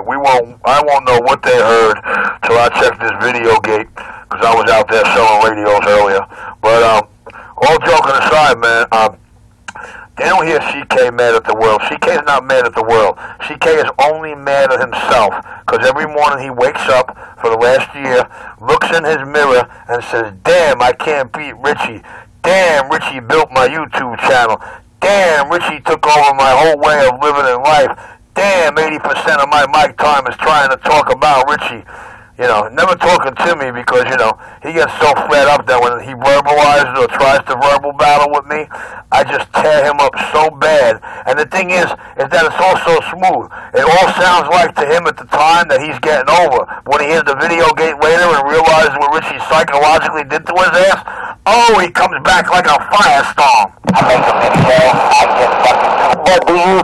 I won't know what they heard till I check this video gate, because I was out there selling radios earlier. But all joking aside, man, they don't hear CK mad at the world. CK's not mad at the world. CK is only mad at himself, because every morning he wakes up for the last year, looks in his mirror, and says, damn, I can't beat Richie. Damn, Richie built my YouTube channel. Damn, Richie took over my whole way of living in life. Damn, 80% of my mic time is trying to talk about Richie. You know, never talking to me because, you know, he gets so fed up that when he verbalizes or tries to verbal battle with me, I just tear him up so bad. And the thing is that it's all so smooth. It all sounds like to him at the time that he's getting over. When he hears the video gate later and realizes what Richie psychologically did to his ass, oh, he comes back like a firestorm. I make a video, I just fucking... But do you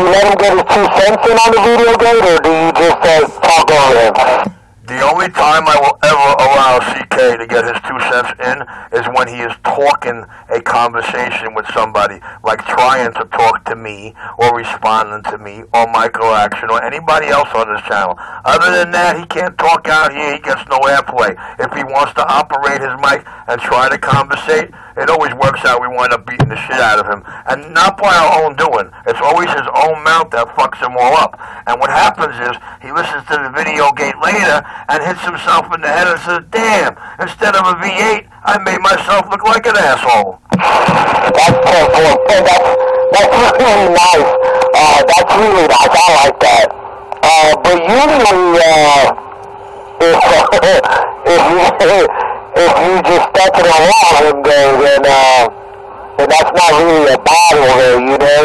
let him get his 2 cents in on the video gate, or do you just talk over him? The only time I will ever allow CK to get his 2 cents in is when he is talking a conversation with somebody, like trying to talk to me or responding to me or Michael Action or anybody else on this channel. Other than that, he can't talk out here. He gets no airplay. If he wants to operate his mic and try to conversate, it always works out. We wind up beating the shit out of him. And not by our own doing. It's always his own mouth that fucks him all up. And what happens is, he listens to the video gate later and hits himself in the head and says, damn, instead of a V8, I made myself look like an asshole. That's perfect. That's really nice. That's really nice. I like that. But usually, if you just stuck it along him there, then that's not really a battle there, you know.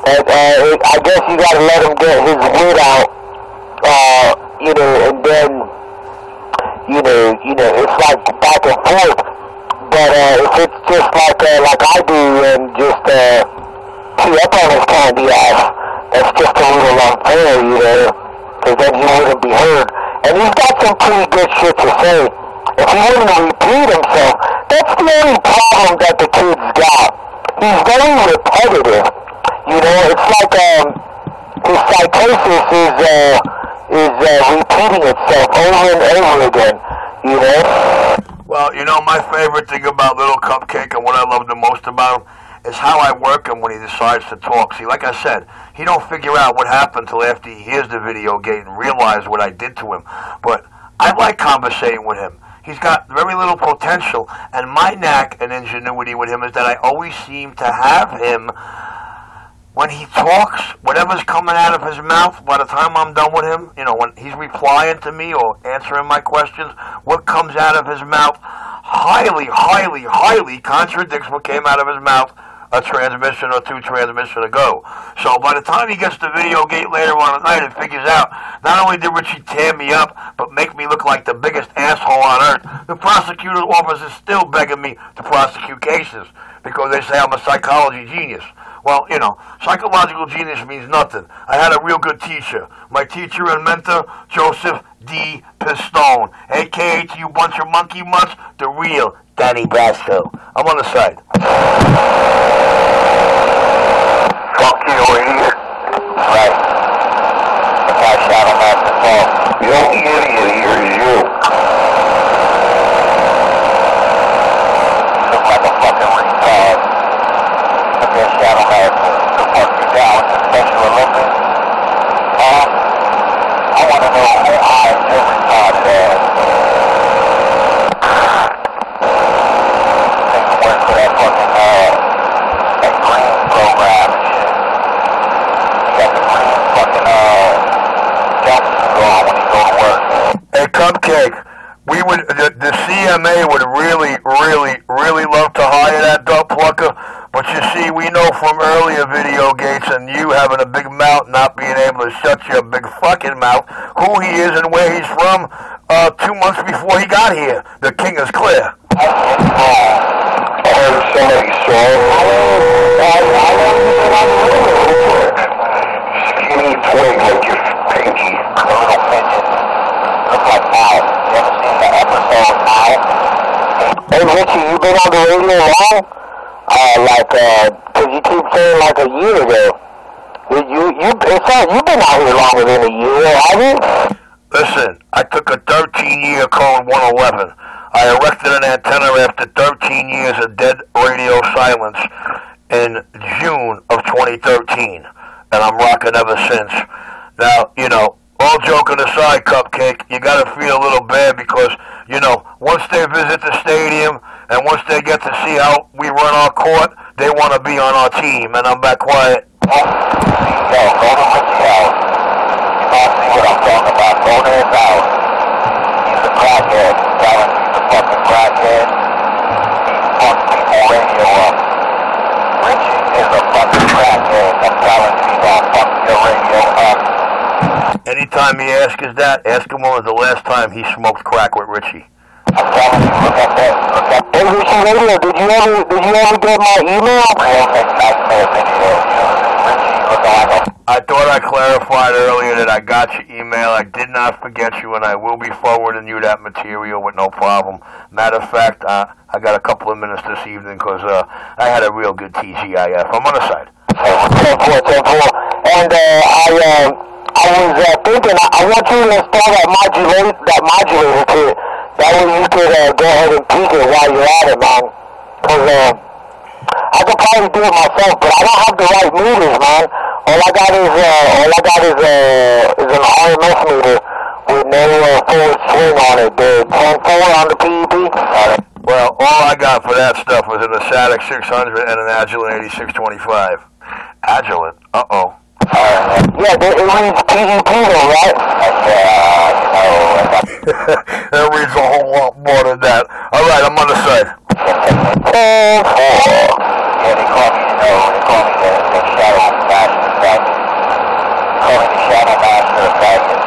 I guess you gotta let him get his wit out, you know, and then, you know, it's like back and forth. But if it's just like I do and just tee up on his candy ass, that's just a little unfair, you know, because then he wouldn't be heard. And he's got some pretty good shit to say. If he wouldn't repeat himself, that's the only problem that the kid's got. He's very repetitive. You know, it's like his psychosis is repeating itself over and over again. You know? Well, you know, my favorite thing about Little Cupcake and what I love the most about him is how I work him when he decides to talk. See, like I said, he don't figure out what happened until after he hears the video gate and realizes what I did to him. But I like conversating with him. He's got very little potential, and my knack and ingenuity with him is that I always seem to have him, when he talks, whatever's coming out of his mouth, by the time I'm done with him, you know, when he's replying to me or answering my questions, what comes out of his mouth highly, highly, highly contradicts what came out of his mouth a transmission or 2 transmission ago. So by the time he gets the video gate later on at night and figures out, not only did Richie tear me up, but make me look like the biggest asshole on earth, the prosecutor's office is still begging me to prosecute cases because they say I'm a psychology genius. Well, you know, psychological genius means nothing. I had a real good teacher. My teacher and mentor, Joseph D. Pistone, a.k.a. to you bunch of monkey mutts, the real Danny Brasco. I'm on the side. Fuck you, idiot. Right. If I shot him at the fall, the only idiot here is you. Look like a fucking retard. If I shot him at the fuck you down with the Special Olympics. I want to know who eyes your retarded ass. Hey, Cupcake, the CMA would really, really, really love to hire that dog plucker, but you see, we know from earlier video gates and you having a big mouth not being able to shut your big fucking mouth, who he is and where he's from 2 months before he got here. The king is clear. Somebody saw skinny twig like your pinky, a little pigeon. Look like Mal. You ever seen the episode Mal? Hey Richie, you been on the radio long? Cause you keep saying like a year ago. You've been out here longer than a year, have you? Listen, I took a 13-year Cone 111. I erected an antenna after 13 years of dead radio silence in June of 2013, and I'm rocking ever since. Now, you know, all joking aside, Cupcake, you gotta feel a little bad because, you know, once they visit the stadium and once they get to see how we run our court, they want to be on our team, and I'm back quiet. Yo, go to Richie's house. You might see what I'm talking about. Go to his house. He's a crackhead. Telling he's a fucking crackhead. He fucks people radio up. Richie is a fucking crackhead. I'm telling you, he's gonna fuck your radio up. Anytime he asks us that, ask him when was the last time he smoked crack with Richie. I'm telling you, look at this. Look at this. Hey, Richie Radio, did you ever get my email? Real nightmare video. Richie, look like a... I thought I clarified earlier that I got your email. I did not forget you, and I will be forwarding you that material with no problem. Matter of fact, I got a couple of minutes this evening because I had a real good TGIF. I'm on the side. 10-4. And I was thinking, I want you to install that modulator to it. That way you could go ahead and peek it while you're at it, man. Because I could probably do it myself, but I don't have the right meters, man. All I got is an RMS meter with no forward swing on it. The 10-4 on the PEP. Well, all I got for that stuff was an Asatic 600 and an Agilent 8625. Agilent? Uh-oh. Yeah, it reads PEP though, right? That reads a whole lot more than that. Alright, I'm on the side. Yeah, they call me, they call me the Shadow Master of Faggot. They call me the Shadow Master of Faggot.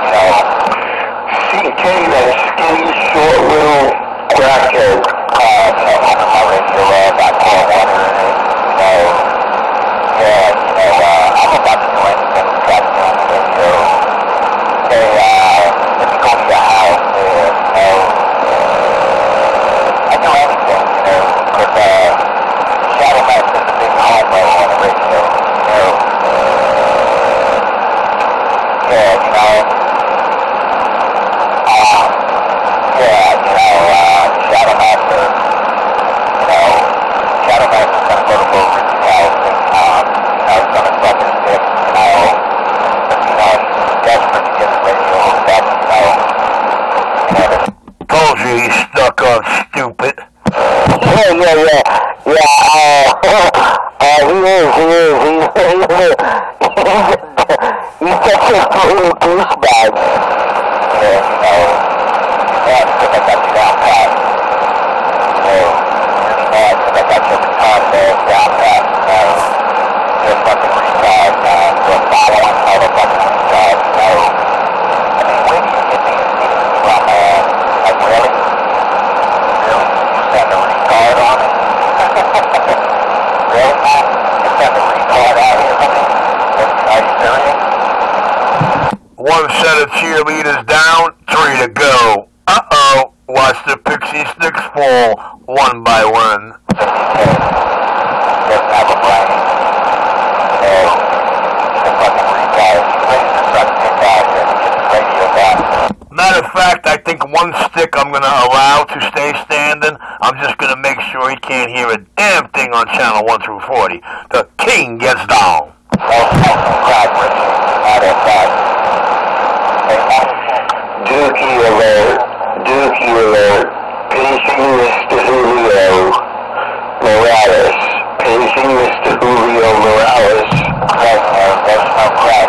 You know, CK, that skinny, short, little crackhead. You know, on my radio, I call one of it, you know. Yeah, you know, I'm about to do anything with Captain on the radio. Hey, let me go to your house, you know. I do anything, you know, because Shadow Master is a big homo on the radio, you know. Yeah, you know. Shadow Master, you know, Shadow Master's gonna go to Richie's house and, you know, he's gonna suck his dick, you know. You know, he's desperate to get the radio hooked up, you know. Told you he's stuck on stupid. Yeah. He's such a little douchebag. Yeah, you know. Yeah, because I got you down pat. You know, really mad because I got your retard there down pat. You know, you're a fucking retard, man. You're following motherfucking retard, you know. I mean, where do you get these news from, man? Like, really? Really? You send a retard on it? Really, man? You send a retard out here for me? Are you serious? One set of cheerleaders down, 3 to go. Uh-oh. Watch the pixie sticks fall one by one. Doesn't have a brain. No. He's a fucking retard. He's ready to suck dick out here to get the radio back. Matter of fact, I think one stick I'm going to allow to stay standing. I'm just going to make sure he can't hear a damn thing on channel 1 through 40. The king gets down. No fucking crack, Richie. Not a fact. Dookie alert. Dookie alert. Paging Mr. Julio Morales. Paging Mr. Julio Morales. Crack, man. There's no crack.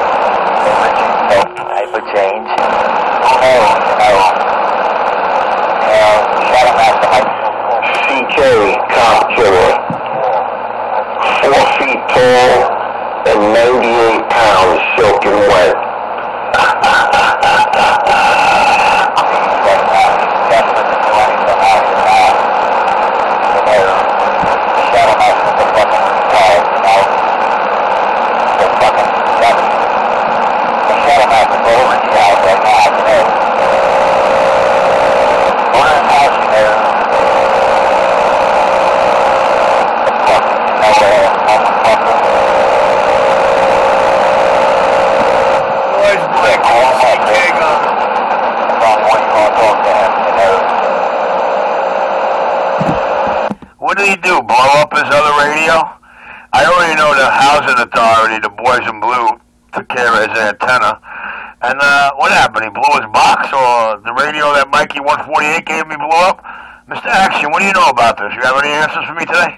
No diaper change. No. Shadow Master. CK, cop killer. 4 feet tall and 98 pounds soaking wet. did he do? Blow up his other radio? I already know the housing authority, the boys in blue, took care of his antenna. And what happened? He blew his box, or the radio that Mikey 148 gave me blew up? Mr. Action, what do you know about this? You have any answers for me today?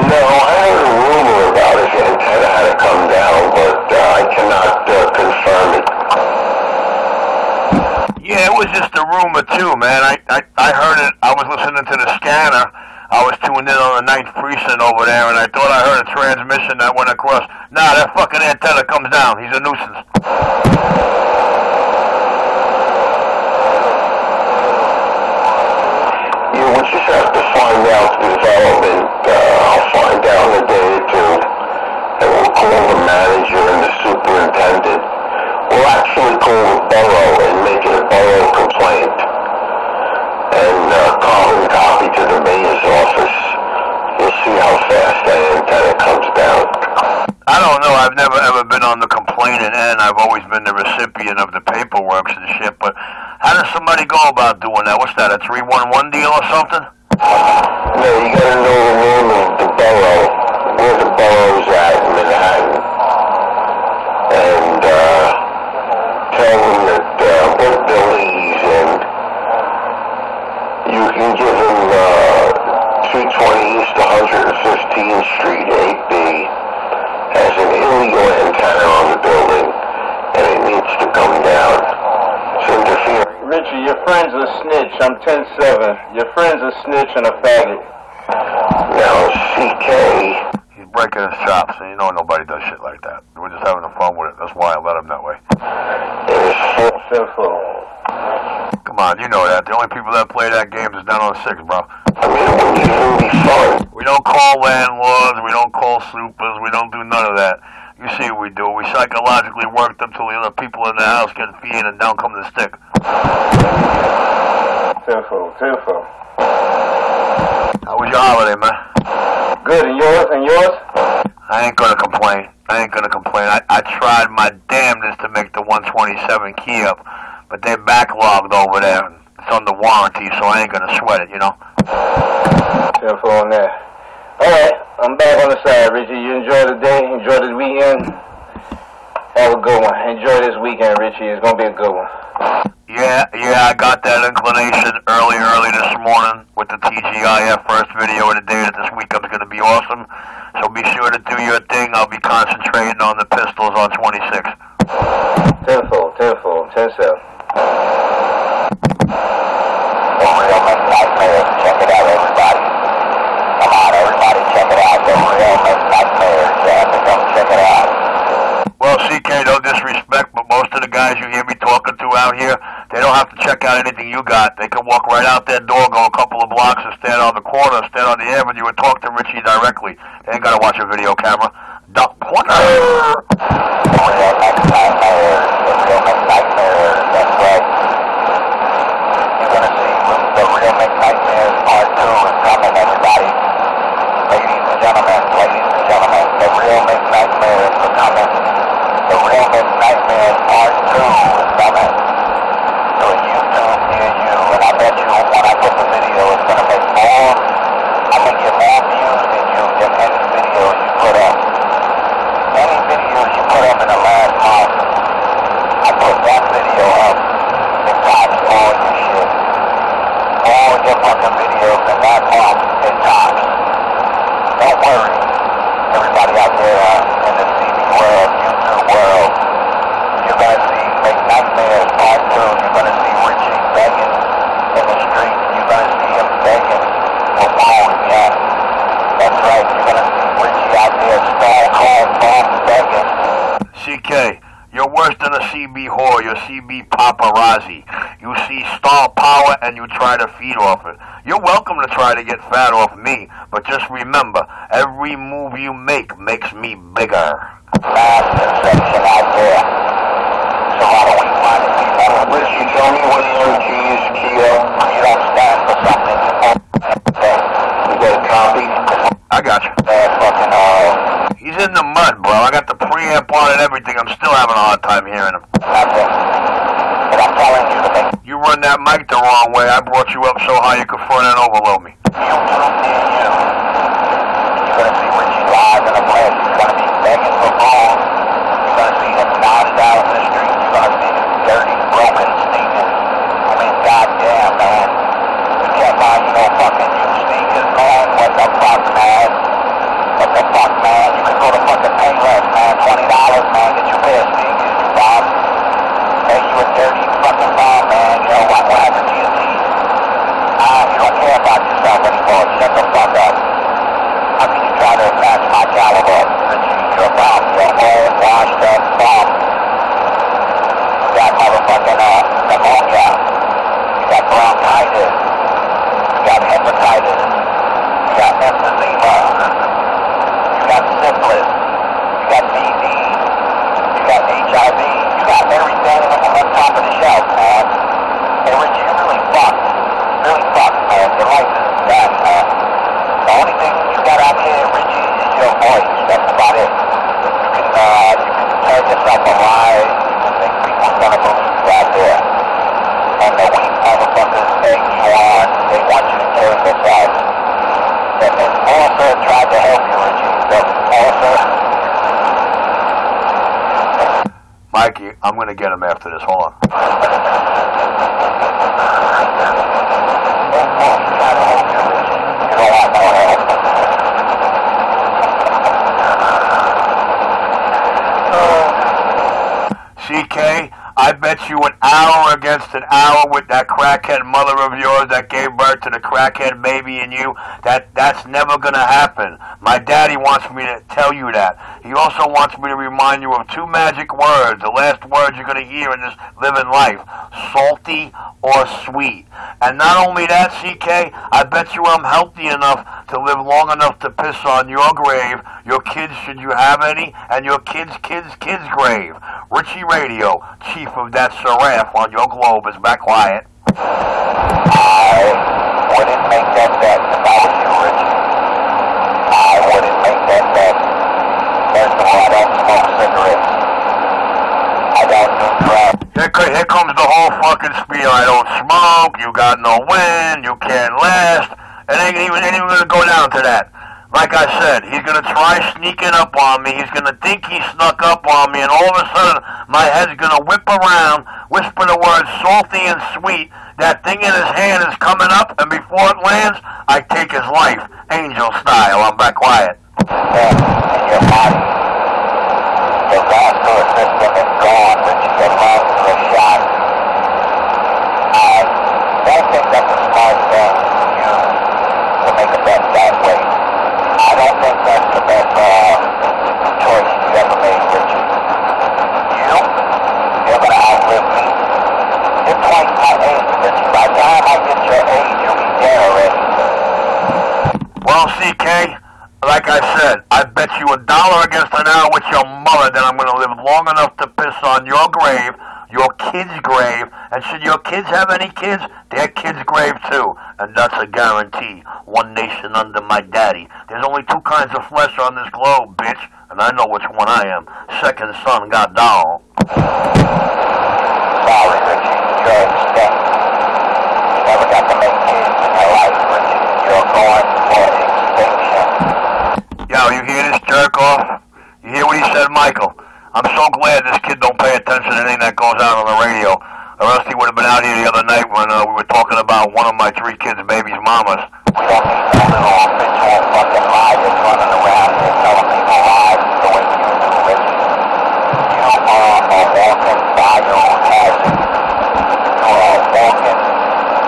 No, I heard a rumor about his antenna had to come down, but I cannot confirm it. Yeah, it was just a rumor too, man. I heard it. I was listening to the scanner. I was tuned in on the 9th precinct over there, and I thought I heard a transmission that went across. Nah, that fucking antenna comes down. He's a nuisance. You would just have to find out the development. I'll find out in a day or two, and we'll call the manager and the superintendent. We'll actually call the borough and make it a borough complaint. And carbon copy to the mayor's office. You'll see how fast that antenna comes down. I don't know. I've never ever been on the complaining end. I've always been the recipient of the paperwork and shit. But how does somebody go about doing that? What's that, a 311 deal or something? No, you gotta know the name of the borough, where the borough's at in Manhattan. And tell them that what building he's in. You can give him 220 East 115th Street, 8B. Has an illegal antenna on the building, and it needs to come down. It's interfering. Richie, your friend's a snitch. I'm 10-7. Your friend's a snitch and a faggot. Now, CK... He's breaking his chops, and you know nobody does shit like that. We're just having fun with it. That's why I let him that way. is Sinful. Come on, you know that. The only people that play that game is down on 6, bro. I mean, it wouldn't even be fun. We don't call landlords, we don't call supers, we don't do none of that. You see what we do. We psychologically work them till the other people in the house get feed and down come the stick. Sinful. How was your holiday, man? Good, and yours? I ain't gonna complain. I tried my damnedest to make the 127 key up, but they're backlogged over there. It's under warranty, so I ain't gonna sweat it, you know? Sinful on that. Alright, I'm back on the side, Richie. You enjoy the day, enjoy the weekend. Have a good one. Enjoy this weekend, Richie. It's gonna be a good one. Yeah, I got that inclination early this morning with the TGIF first video of the day that this weekend's gonna be awesome. So be sure to do your thing. I'll be concentrating on the pistols on 26. Tenfold, 10-7. Real Nightmares. Check it out, everybody. Come on, everybody, check it out. The Real Nightmares. You have to come check it out. Well, CK, no disrespect, but most of the guys you hear me talking to out here, they don't have to check out anything you got. They can walk right out that door, go a couple of blocks, and stand on the corner, stand on the avenue, and talk to Richie directly. They ain't got to watch a video camera. The corner! The Real Nightmares. The Real Nightmares. That's right. You're going to see the Real Nightmares Part 2 is coming, everybody. Ladies and gentlemen, the Real Nightmares are coming. The Real Nightmares Part 2 is coming to a YouTube near you, and I bet you when I put the video, it's going to make more. I think get more views than any video you put up. Any video you put up in the last month, I put that video up and tops all your shit. All your fucking videos in that month and tops. Don't worry, everybody out there in the CB world, YouTube world. You're going to see Make Nightmares Part 2. You're going to see Richie begging in the street. You're going to see him begging for more, yeah. That's right, you're going to see Richie out there stone cold bomb begging. CK, you're worse than a CB whore. You're CB paparazzi. You see star power and you try to feed off it. You're welcome to try to get fat off me, but just remember, every move you make makes me bigger. Mass conception out there. So how do we find it? Richie, tell me what EMG is, Keo. You don't stand for something. Okay. You got a copy? I got you. Fucking He's in the mud, bro. I got the preamp on and everything. I'm still having a hard time hearing him. nothing. But I'm telling you to make You run that mic the wrong way. I brought you up so high you could front and overload me. YouTube near you. Henry standing on top of the shelf, man. Hey, Richie, you're really fucked. Really fucked, man. Your life is done, man. The only thing you got out here, Richie, is your voice. That's about it. You can turn yourself alive. You think people's gonna believe you out there. And the weak motherfuckers egg you on. They want you to kill yourself. And Melissa tried to help you, Richie. Melissa. Mikey, I'm going to get him after this. Hold on. CK, I bet you an hour against an hour with that crackhead mother of yours that gave birth to the crackhead baby in you. That's never going to happen. My daddy wants me to tell you that. He also wants me to remind you of two magic words, the last words you're going to hear in this living life: salty or sweet. And not only that, CK, I bet you I'm healthy enough to live long enough to piss on your grave, your kids, should you have any, and your kids' grave. Richie Radio, chief of that seraph on your globe, is back quiet. I wouldn't make that bet if I was you, Richie. I wouldn't make that bet. First of all, I don't smoke cigarettes. I don't do drugs. Here comes the whole fucking spiel. I don't smoke, you got no wind, you can't last. It ain't even gonna go down to that. Like I said, he's gonna try sneaking up on me. He's gonna think he snuck up on me, and all of a sudden, my head's gonna whip around, whisper the words salty and sweet. That thing in his hand is coming up, and before it lands, I take his life, angel style. I'm back quiet. In your body, your vascular system is gone, Richie. Your lungs are shot. I don't think that's a smart thing to make a bet that way. I don't think that's the best choice you ever made, Richie. You're gonna outlive me. You're twice my age, Richie. By the time I get your age, you'll be dead already. Well, CK, like I said, I bet you $1 against an hour with your mother that I'm gonna live long enough to piss on your grave, your kid's grave, and should your kids have any kids, their kid's grave too. And that's a guarantee. One nation under my daddy. There's only two kinds of flesh on this globe, bitch, and I know which one I am. Second son, goddamn. Sorry, Richie. You're extinct. You never got to make kids in your life, Richie. You're going for extinction. Yo, you hear this jerk off? You hear what he said, Michael? I'm so glad this kid don't pay attention to anything that goes out on the radio. Or else he would have been out here the other night when we were talking about one of my 3 kids' baby's mamas. We don't need no little habitual fucking liars running around here telling people lies the way you do, Richie. You are a walking biohazard. You are a walking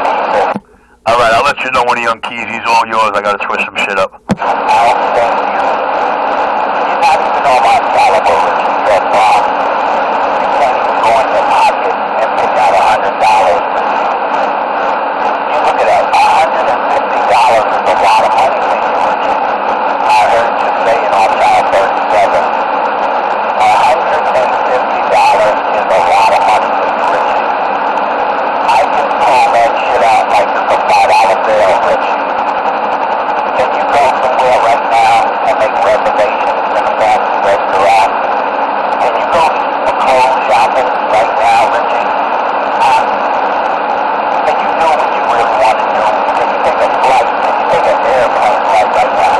piece of... Alright, I'll let you know when the young keys. He's all yours. I gotta twist some shit up. I'll send you. You're not even on my caliber, Richie. You're a bomb. You can't even go in your pocket and pick out $100, Richie. You look at that. $150 is a lot of money to you, Richie. I heard you say it on Channel 37. $150 is a lot of money to you, Richie. I can pull that shit out like it's a $5 bill, Richie. Can you go somewhere right now and make reservations in a fancy restaurant? Can you go for clothes shopping right now, Richie? Can you do what you really want to do? Can you take a flight? Can you take an airplane flight right now?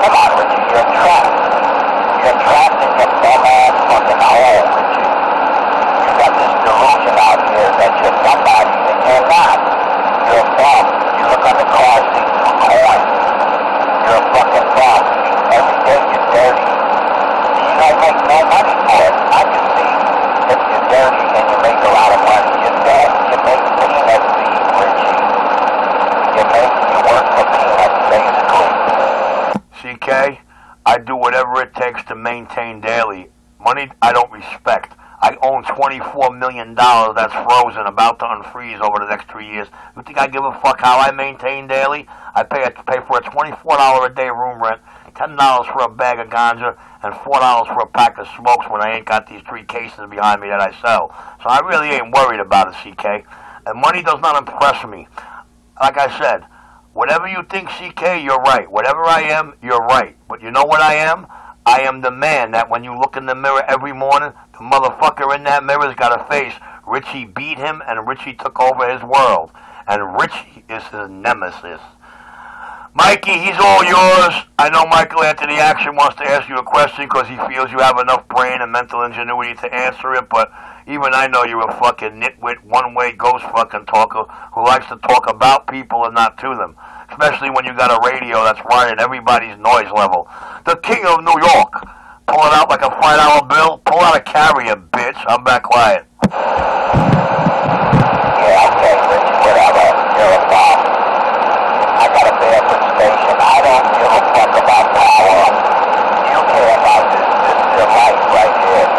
Come on, Richie, you're trapped. You're trapped in your dumbass fucking hole, Richie. You got this delusion out here that you're somebody and you're not. You're a bum. You look on the car seat for coins. You're a fucking bum. Every day you're dirty. You don't make no money for it. I can see if you're dirty and you make a lot of money. You're dead. You make peanut feed, Richie. You work for peanuts, basically. CK, I do whatever it takes to maintain daily. Money I don't respect. I own $24 million that's frozen, about to unfreeze over the next 3 years. You think I give a fuck how I maintain daily? I pay for a $24 a day room rent, $10 for a bag of ganja and $4 for a pack of smokes when I ain't got these 3 cases behind me that I sell. So I really ain't worried about it, CK. And money does not impress me. Like I said, whatever you think, CK, you're right. Whatever I am, you're right. But you know what I am? I am the man that when you look in the mirror every morning, the motherfucker in that mirror's got a face. Richie beat him, and Richie took over his world. And Richie is his nemesis. Mikey, he's all yours. I know Michael Anthony Action wants to ask you a question because he feels you have enough brain and mental ingenuity to answer it, but even I know you're a fucking nitwit, one-way ghost fucking talker who likes to talk about people and not to them. Especially when you got a radio that's right at everybody's noise level. The king of New York. Pull it out like a $5 bill. Pull out a carrier, bitch. I'm back quiet. Yeah, okay, Richie, whatever. You're a boss. I got a bad station. I don't give a fuck about power. You care about this. This is your life right here.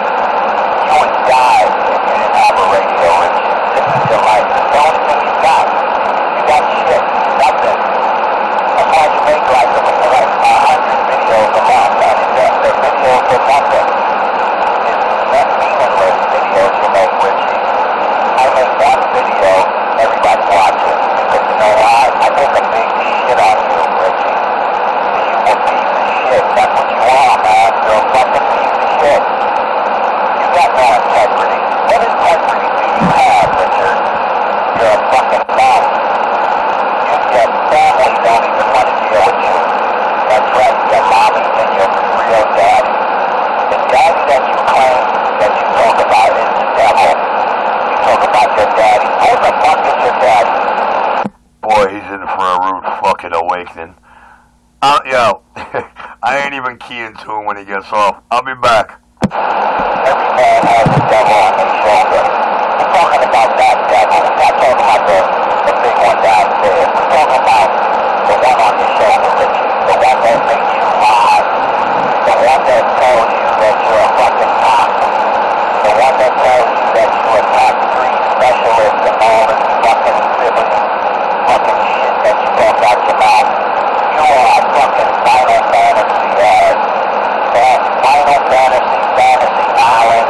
You would die if you didn't have a radio, Richie. This is your life. It's the only thing you got. You got shit. Nothing. That's why you make like 100 videos a month. They're videos for nothing. It's meaningless videos you make, Richie. I make one video, everybody watches. Because you know why? I make a big shit on you, Richie. You a piece of shit. That's what you are, man. You're a fucking piece of shit. You got no integrity. What integrity do you have, Richard? You're a fucking bum. Your family don't even want to deal with you. That's right, your mommy and your real daddy. The daddy that you claim that you talk about is the devil. You talk about your daddy. Who the fuck is your daddy? Boy, he's in for a rude fucking awakening. Yo, I ain't even keying to him when he gets off. I'll be back. Every man has a devil on his shoulder. We're talking about that devil. We're not talking about the big one downstairs. We're talking about the one on your shoulder, Richie. The one that makes you lie. The one that tells you that you're a fucking cop. The one that tells you that you're a top 3 specialist and all this fucking silly fucking shit that you talk out your mouth. You are a fucking Final Fantasy, Final Fantasy Island.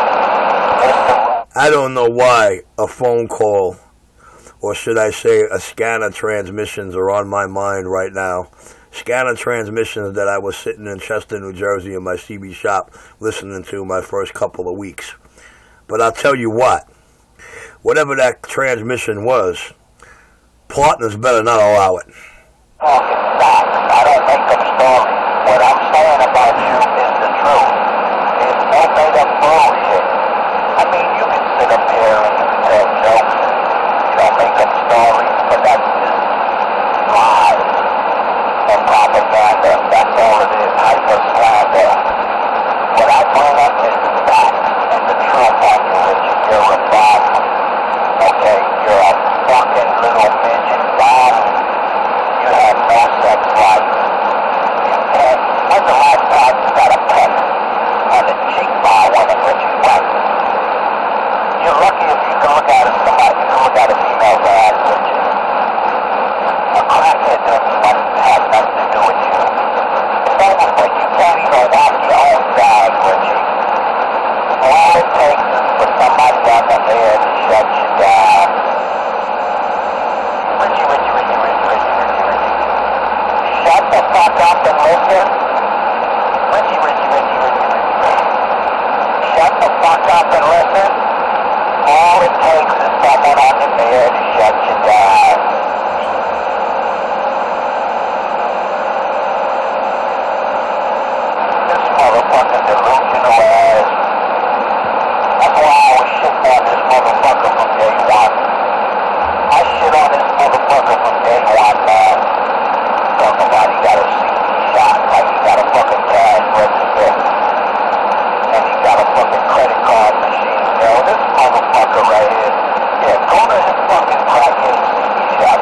I don't know why a phone call, or should I say a scanner transmissions, are on my mind right now. Scanner transmissions that I was sitting in Chester, New Jersey in my CB shop listening to my first couple of weeks. But I'll tell you what, whatever that transmission was, partners better not allow it. Talking facts. I don't make up stories. What I'm saying about you is the truth. There's no made up bullshit. I mean, you can sit up here and you can tell jokes. You don't make up stories, but that's just lies and propaganda. That's all it is. Hyper slander. What I bring up is the facts and the truth on you, Richard. You're a bum. Okay? You're a fucking little midget bum. You have no sex life. When's the last time you got a peck on the cheek bar when it Richie went? You're lucky if you can look at it, somebody you can look at a female's ass, Richie. A crackhead doesn't want to have nothing to do with you. It's almost like you can't even walk your own dog, Richie. All it takes is for somebody on the head to shut you down. Richie. Shut the fuck up and listen. Richie. Shut the fuck up and listen. All it takes is someone on the bed to shut you down. This motherfucking delusional ass. That's why I was shitting on this motherfucker from day one. I shit on this motherfucker from day one, man. Talking about he got a CD shot like he got a fucking cash register. And he got a fucking credit card machine. You know, this motherfucker right here. Yeah, go to his fucking crackhead CD shop.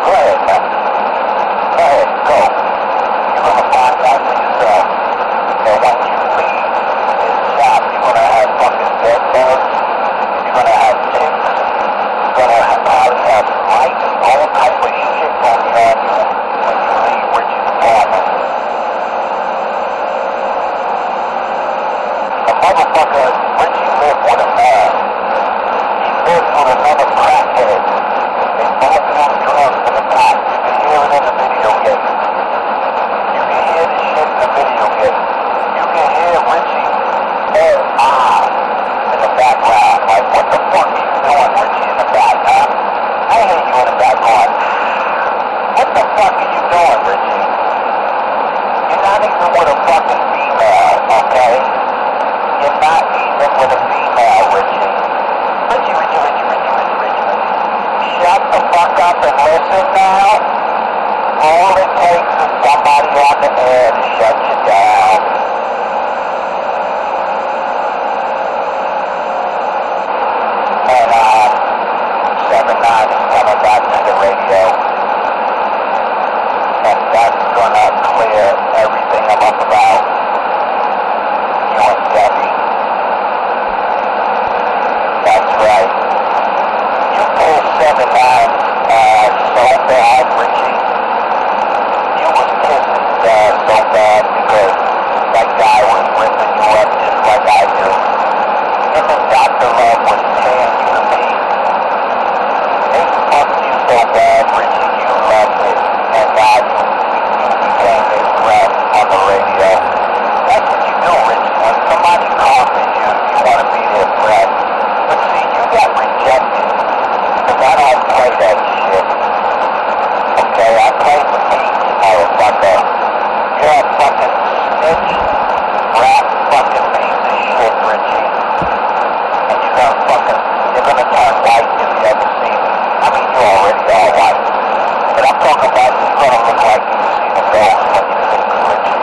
even with a fucking female, okay? You're not even with a female, Richie. Richie. Shut the fuck up and listen now. All it takes is somebody on the air to shut you down. And 7-9 is coming back to the radio. And that's gonna clear everything I'm up about. You and Debbie. That's right. You pissed 7-9 so bad, Richie. You was pissed so bad because that guy was ripping you up just like I do. Him and Dr. Love was tearing you to me. They fucked you so bad, Richie, you loved it. And now you became their friend on the radio. That's what you do, Richie. When somebody causes you, you want to be their friend. But see, you got rejected. Because I don't play that shit. Okay, I play the beats, motherfucker. You're a fucking snitch, rap fucking piece of shit, Richie. And you're gonna turn white if you ever see me. I mean, you already are white. But I'm talking about you're gonna look like you've seen a ghost when you see me, Richie.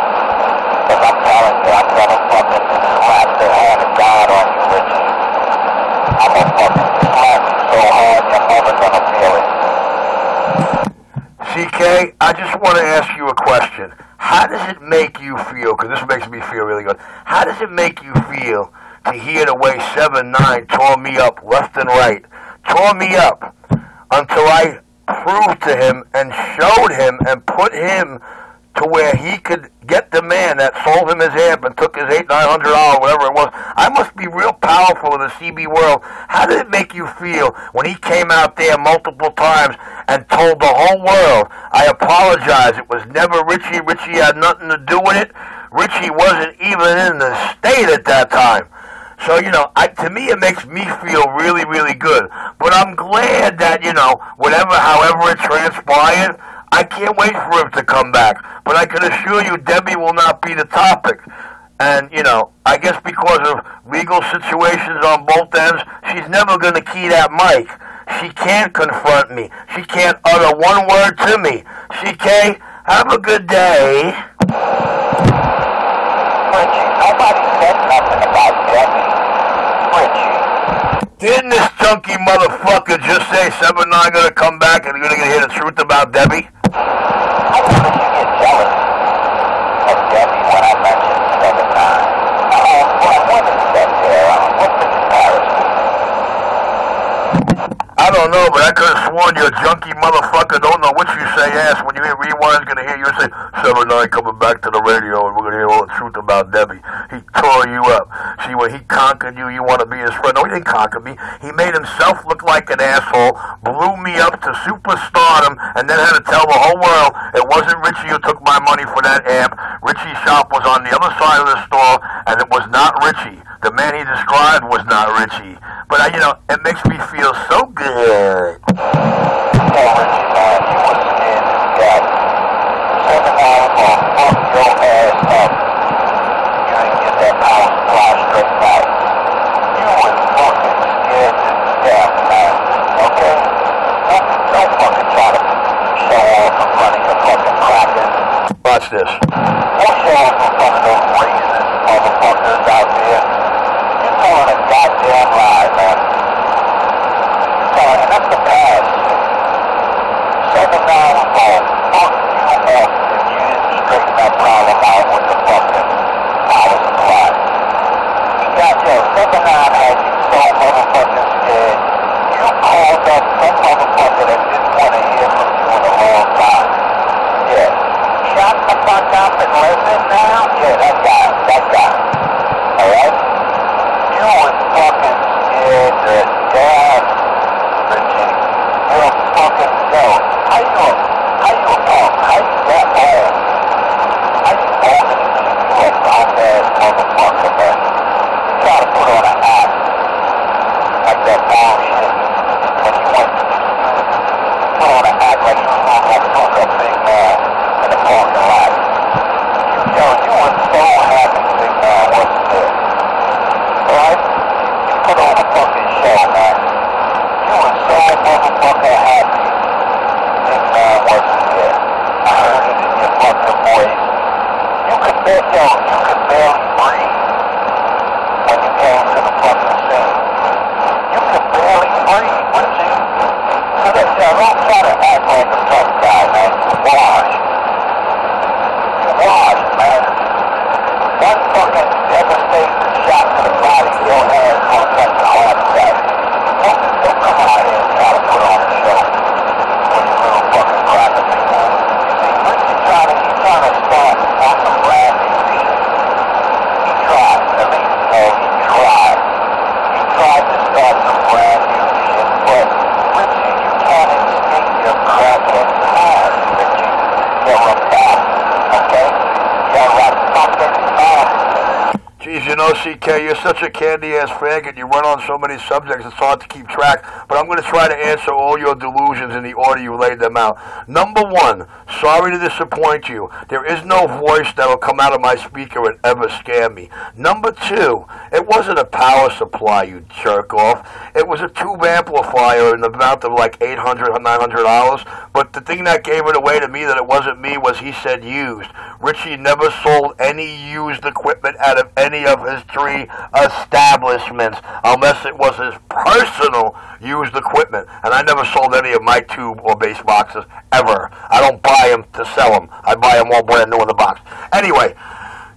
Because I'm telling you, I'm gonna fucking slap the hand of God on you, Richie. I'm gonna fucking slap you so hard you're never gonna feel it. CK, I just want to ask you a question. How does it make you feel, because this makes me feel really good, how does it make you feel to hear the way 7-9 tore me up left and right, tore me up until I proved to him and showed him and put him to where he could get the man that sold him his amp and took his $800-900, whatever it was. I must be real powerful in the CB world. How did it make you feel when he came out there multiple times and told the whole world, I apologize, it was never Richie, Richie had nothing to do with it, Richie wasn't even in the state at that time. So, you know, to me it makes me feel really, really good. But I'm glad that, you know, however it transpired, I can't wait for him to come back. But I can assure you Debbie will not be the topic. And, you know, I guess because of legal situations on both ends, she's never going to key that mic. She can't confront me. She can't utter one word to me. CK, have a good day. Richie, nobody said nothing about Debbie. Richie. Didn't this junkie motherfucker just say 7-9 gonna come back and you're gonna hear the truth about Debbie? How did you get jealous of Debbie when I mentioned 7-9? What is that there? What's the comparison? I don't know, but I could have sworn you're a junkie motherfucker. Don't know what you say, ass. When you hear Rewind's gonna hear you say 7-9 coming back to the radio and we're gonna hear all the truth about Debbie. He tore you up. See, when he conquered you, you want to be his friend. No, he didn't conquer me. He made himself look like an asshole, blew me up to superstardom, and then had to tell the whole world it wasn't Richie who took my money for that amp. Richie's shop was on the other side of the store, and it was not Richie. The man he described was not Richie. But, you know, it makes me feel so good. Oh, Richie, man, you were scared to death. 7-9 will fuck your ass up. You didn't get that power supply straight back. You was fucking scared to death, man. Okay? Don't fucking try to show off in front of your fucking crackers. Watch this. Don't show off in front of those racist motherfuckers out there. You're telling a goddamn lie, man. And that's the past. 7-9 will fuck you up if you didn't straighten that problem out with the fucking power supply. You got your 7-9 had you so motherfucking scared. You called up some motherfucker that didn't want to hear from you in a long time. Yeah. Shut the fuck up and listen now? Yeah, that guy. Alright? You was fucking scared to death. Richie, you're a fucking joke. How you that old? How you old? You a dumb-ass motherfucker, man. You gotta put on an act like that bullshit. When you went to put on an act like you was gonna fuck a big man in the parking lot. You know, CK, you're such a candy-ass faggot. You run on so many subjects, it's hard to keep track. But I'm going to try to answer all your delusions in the order you laid them out. Number one, sorry to disappoint you. There is no voice that will come out of my speaker and ever scare me. Number two, it wasn't a power supply, you jerk off. It was a tube amplifier in the amount of like $800, $900. But the thing that gave it away to me that it wasn't me was he said used. Richie never sold any used equipment out of any of his 3 establishments unless it was his personal used equipment. And I never sold any of my tube or bass boxes ever. I don't buy them to sell them. I buy them all brand new in the box. Anyway,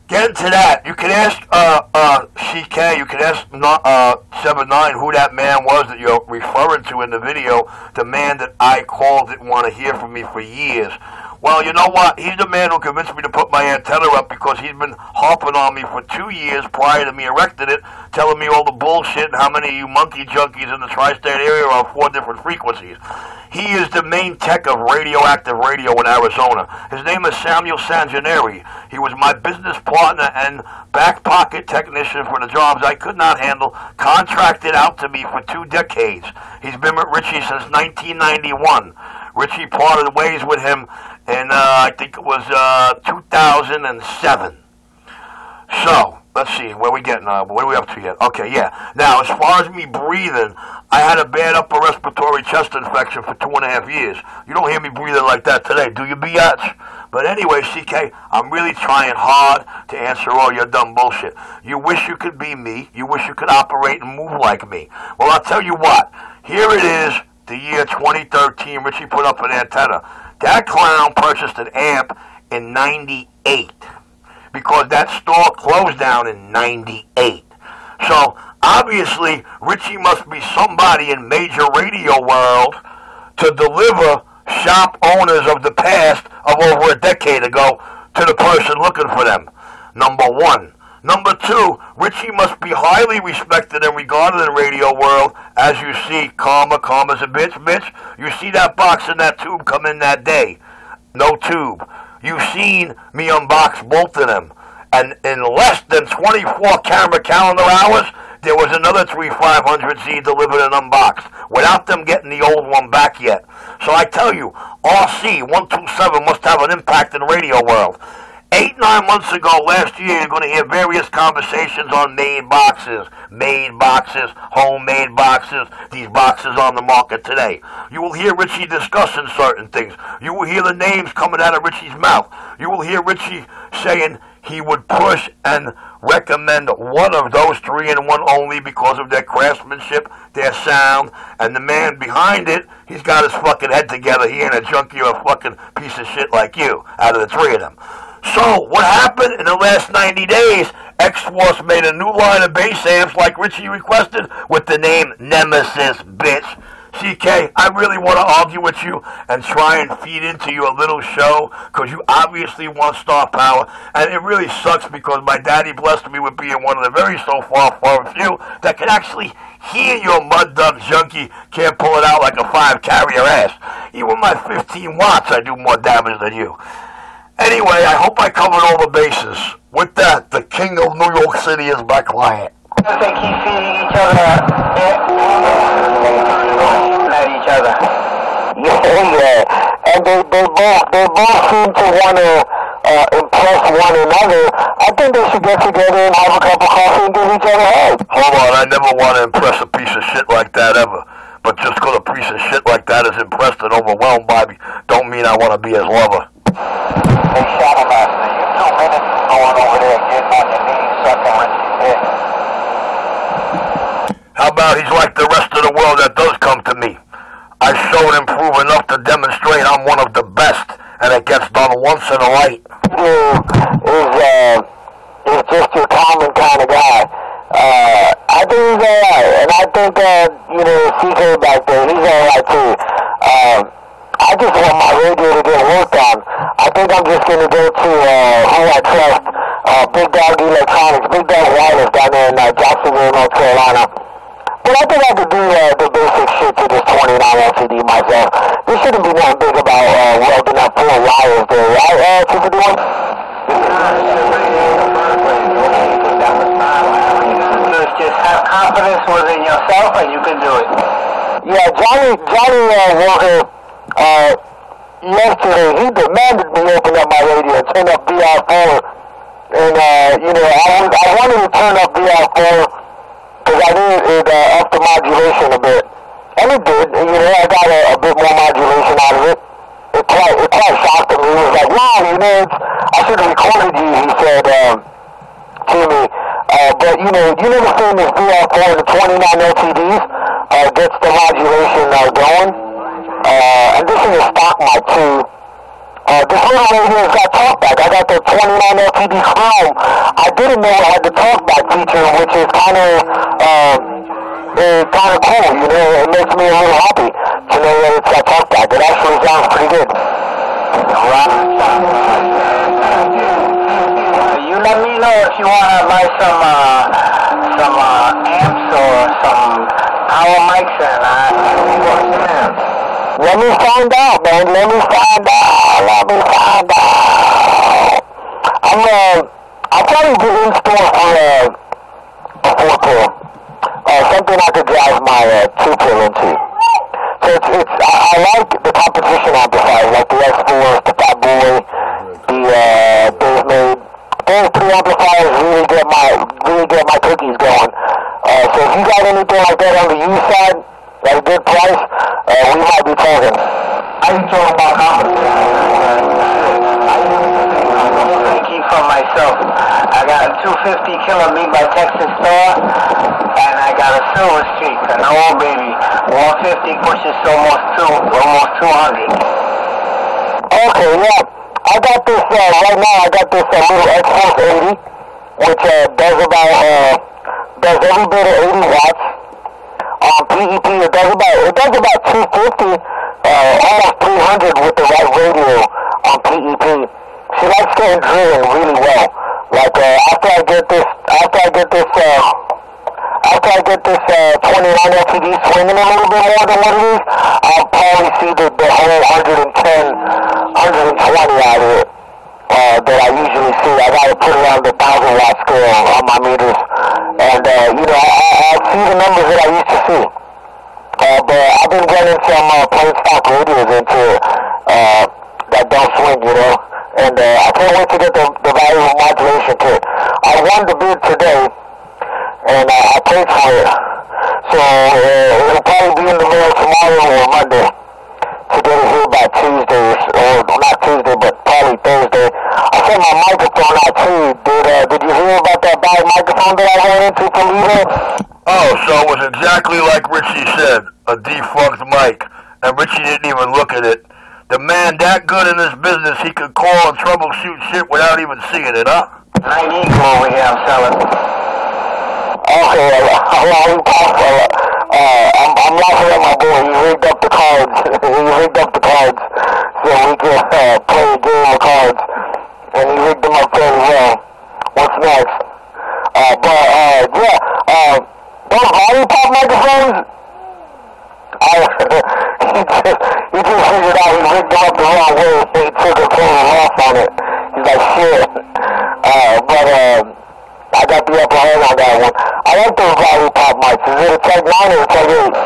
getting to that, you can ask CK, you can ask 7-9 who that man was that you're referring to in the video, the man that I called didn't want to hear from me for years. Well, you know what? He's the man who convinced me to put my antenna up because he's been harping on me for 2 years prior to me erecting it, telling me all the bullshit and how many of you monkey junkies in the tri-state area are on 4 different frequencies. He is the main tech of radioactive radio in Arizona. His name is Samuel Sangineri. He was my business partner and back pocket technician for the jobs I could not handle, contracted out to me for 2 decades. He's been with Richie since 1991. Richie parted ways with him in, I think it was 2007. So, let's see, where are we getting? What are we up to yet? Okay, yeah. Now, as far as me breathing, I had a bad upper respiratory chest infection for 2.5 years. You don't hear me breathing like that today, do you, biatch? But anyway, CK, I'm really trying hard to answer all your dumb bullshit. You wish you could be me. You wish you could operate and move like me. Well, I'll tell you what. Here it is, the year 2013. Richie put up an antenna. That clown purchased an amp in 98. Because that store closed down in 98. So, obviously, Richie must be somebody in major radio world to deliver shop owners of the past of over a decade ago to the person looking for them. Number one. Number two, Richie must be highly respected and regarded in radio world. As you see, karma's a bitch. You see that box and that tube come in that day. No tube. You've seen me unbox both of them. And in less than 24 camera calendar hours, there was another 3500Z delivered and unboxed, without them getting the old one back yet. So I tell you, RC127 must have an impact in radio world. 8-9 months ago, last year, you're going to hear various conversations on made boxes, homemade boxes, these boxes on the market today. You will hear Richie discussing certain things. You will hear the names coming out of Richie's mouth. You will hear Richie saying he would push and recommend one of those 3-in-1 only because of their craftsmanship, their sound, and the man behind it, he's got his fucking head together. He ain't a junkie or a fucking piece of shit like you, out of the 3 of them. So, what happened in the last 90 days? X-Force made a new line of bass amps like Richie requested with the name Nemesis, bitch. CK, I really want to argue with you and try and feed into your little show because you obviously want star power, and it really sucks because my daddy blessed me with being one of the very so far few that can actually hear your mud duck junkie can't pull it out like a 5 carrier ass. Even my 15 watts I do more damage than you. Anyway, I hope I covered all the bases. With that, the king of New York City is my client. They keep feeding each other at each other. Yeah. And they both seem to want to impress one another. I think they should get together and have a cup of coffee and give each other a hug. Hold on, I never want to impress a piece of shit like that ever. But just because a piece of shit like that is impressed and overwhelmed by me, don't mean I want to be his lover. They shot him last night. You 2 minutes going over there, getting on your knees, sucking Richie's dick. How about he's like the rest of the world that does come to me? I showed and prove enough to demonstrate I'm one of the best, and it gets done once in a right. Is just your common kind of guy. I think he's alright, and I think CK back there, he's alright too. I just want my radio to get worked on. I think I'm just going to go to who I trust, Big Dog Electronics, Big Dog Wireless down there in Jacksonville, North Carolina. But I think I could do the basic shit to this 29 LCD myself. There shouldn't be nothing big about welding up 4 wires there, right, 251? confidence was in yourself and you can do it. Yeah, Johnny Walker, yesterday, he demanded me open up my radio, turn up VR4. And, you know, I wanted to turn up VR4 because I knew it upped the modulation a bit. And it did. You know, I got a bit more modulation out of it. It quite shocked him. He was like, wow, you know, I should have recorded you, he said to me. But, you know the famous VR4 and the 29 LTDs gets the modulation going. And this is a stock mic too. This little radio has got talkback. I got the 29 LTD Chrome. I didn't know it had the talkback feature, which is kind of cool, you know. It makes me a little happy to know that it's got talkback. It actually sounds pretty good. You let me know if you want to buy some amps or some power mics and Let me find out, man. Let me find out. I'll probably be in store for a 4-pill. Something I could drive my 2-pill into. So I like the competition amplifiers, like the X4, the Fat Boy, the Dave Made. Those 3 amplifiers really get my cookies going. So if you got anything like that on the used side, at a good price, we might be talking. I ain't talking about competition. I keep for myself. I got a 250 killer made by Texas Star, and I got a Silver Streak, an old baby. 150 pushes almost 200. Okay, yeah. I got this, right now I got this little X-Force 80, which does every bit of 80 watts. On PEP, it does about 250, almost 300 with the right radio on PEP. She likes getting driven really well. Like after I get this 29 LTD swinging a little bit more than what it is, I'll probably see the whole 110, 120 out of it that I usually see. I gotta put it on the 1,000 watt scale on my meters, and you know, I'll see the numbers that I used to see. But I've been running some plain stock radios into that don't swing, you know, and I can't wait to get the variable modulation kit. I won the bid today, and I paid for it, so it'll probably be in the mail tomorrow or Monday to get it here by Tuesday, or not Tuesday, but probably Thursday. I sent my microphone out too. Did you hear about that bad microphone that I ran into from eBay? Oh, so it was exactly like Richie said, a defunct mic, and Richie didn't even look at it. The man that good in this business, he could call and troubleshoot shit without even seeing it, huh? 9 Eagle over here, I'm selling. Okay, I'm laughing at my boy. He rigged up the cards. So we can play a game of cards. And he rigged them up fairly well. What's next? Those volume pop microphones, he just figured out he rigged them up the wrong way. He took a total loss on it. He's like, shit. I got the upper hand on that one. I like those volume pop mics. Is it a Tech 9 or a Tech 8?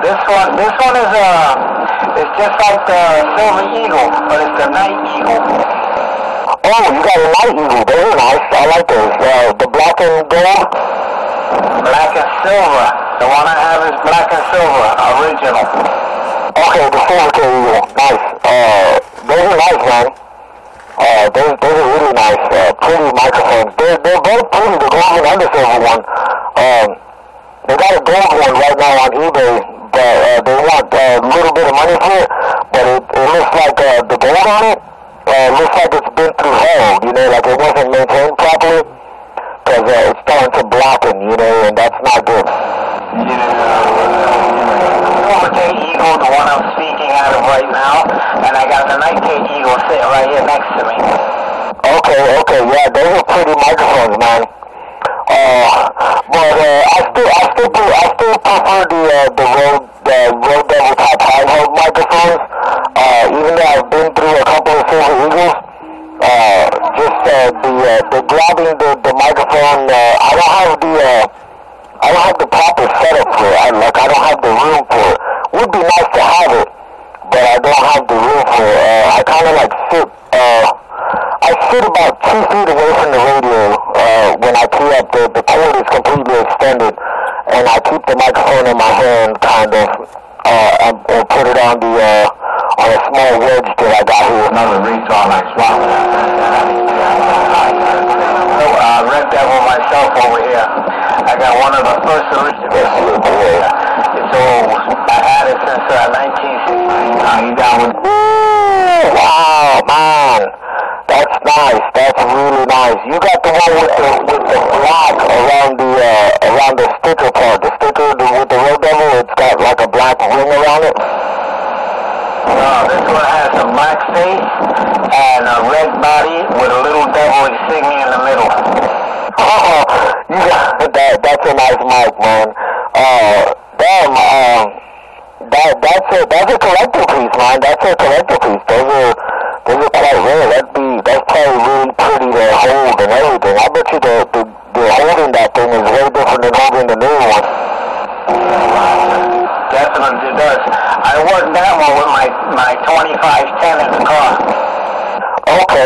This one is it's just like the Silver Eagle, but it's the Night Eagle. Oh, you got a Night Eagle. Those are nice. I like those. The black and gold? Black and silver. The one I have is black and silver, original. Okay, the Silver Eagle. Nice. Those are nice, man. Those are really nice. Pretty microphones. They're both pretty. The gold and the silver one. They got a gold one right now on eBay, but they want a little bit of money for it. But it looks like the gold on it looks like it's been through hell. You know, like it wasn't maintained properly, because it's starting to blacken. You know, and that's not good. Overtake Eagle, the one I'm speaking out of right now, and I got the Nighttake Eagle sitting right here next to me. Okay, yeah, those are pretty microphones, man. But I still prefer the Rode Devil Top High Note microphones. Even though I've been through a couple of Silver Eagles, just the grabbing the microphone. I don't have the the room for it. Would be nice to have it, but I don't have the room for it. I kind of like sit, I sit about 2 feet away from the radio when I tee up. The cord is completely extended, and I keep the microphone in my hand, kind of, and put it on a small wedge that I got here. Another retard like Swap. So, Red Devil myself over here. I got one of the first originals. It's old. I had it since 1960. You down with? Wow, man. That's nice. That's really nice. You got the one with the black around the sticker part. The sticker with the Red Devil, it's got like a black ring around it. No, this one has a black face and a red body with a little devil insignia in the middle. Oh, you got that. That's a nice mic, man. Damn. That's a collector piece, man. That's a collector piece. Those are quite rare. That's probably really pretty to hold and everything. I bet you the holding that thing is way different than holding the new one. Definitely it does. I worked that one with my 2510 in the car. Okay.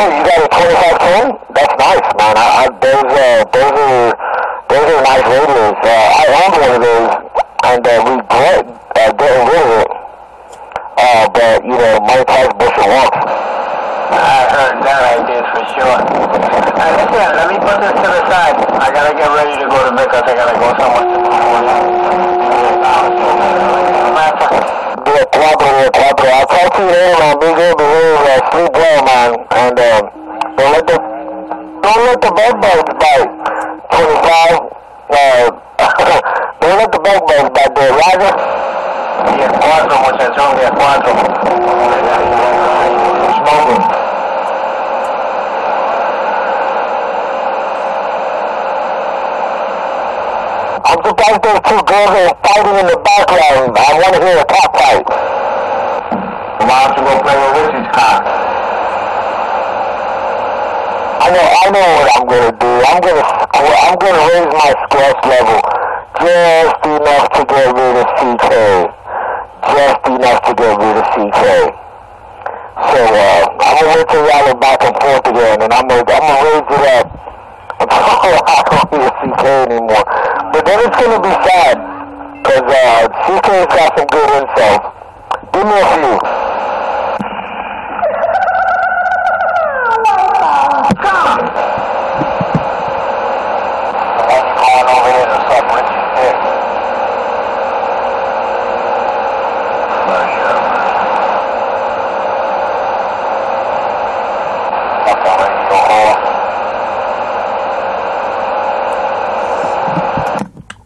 You got a 2510? That's nice, man. Those are nice radios. I owned one of those, and regret getting rid of it. But money ties bushel walks. I heard that, I did for sure. Listen, let me put this to the side. I gotta get ready to go to bed because I gotta go somewhere. I'll talk to you later, man. Be good, behave, sleep well, man. And don't let the bed bugs bite. 25. Don't let the bed bugs bite there, Roger. 4, muchachón, 4. Smoking. I'm surprised those 2 girls are fighting in the background. I want to hear a cockfight. Why don't you go play with Richie's cock? I know what I'm gonna do. I'm gonna raise my stress level just enough to get rid of CK. Just enough to get rid of CK. So I'm gonna wait till y'all are back and forth again, and I'm gonna raise it up until I don't hear CK anymore. But then it's gonna be sad, cause CK's got some good insults. Give me a few.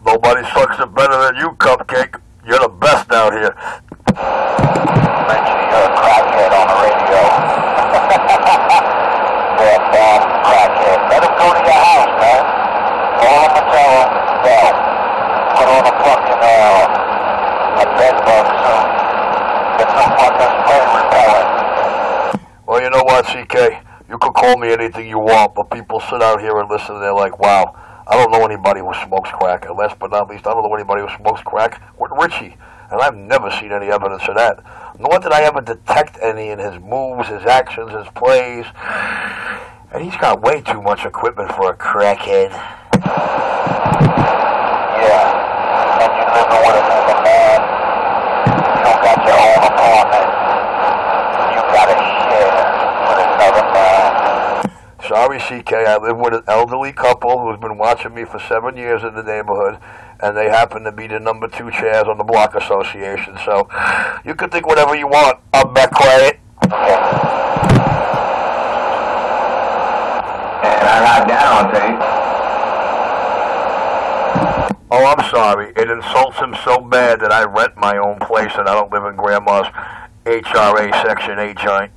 Nobody sucks it better than you, Cupcake. You're the best out here. Richie, you're a crackhead on the radio. Damn crackhead. Let him go to your house, man. Call him and tell him, put on a fucking, a bed bug soon. Get some fucking spray repellent. Well, you know what, CK? You could call me anything you want, but people sit out here and listen and they're like, wow, I don't know anybody who smokes crack. And last but not least, I don't know anybody who smokes crack with Richie. And I've never seen any evidence of that. Nor did I ever detect any in his moves, his actions, his plays. And he's got way too much equipment for a crackhead. Yeah, and you living with another man. You don't got your own apartment. You gotta share with another man. Sorry, CK, I live with an elderly couple who's been watching me for 7 years in the neighborhood, and they happen to be the number 2 chairs on the block association, so you can think whatever you want. I'm back quiet. And I got that on tape. Oh, I'm sorry. It insults him so bad that I rent my own place and I don't live in Grandma's HRA Section 8 joint.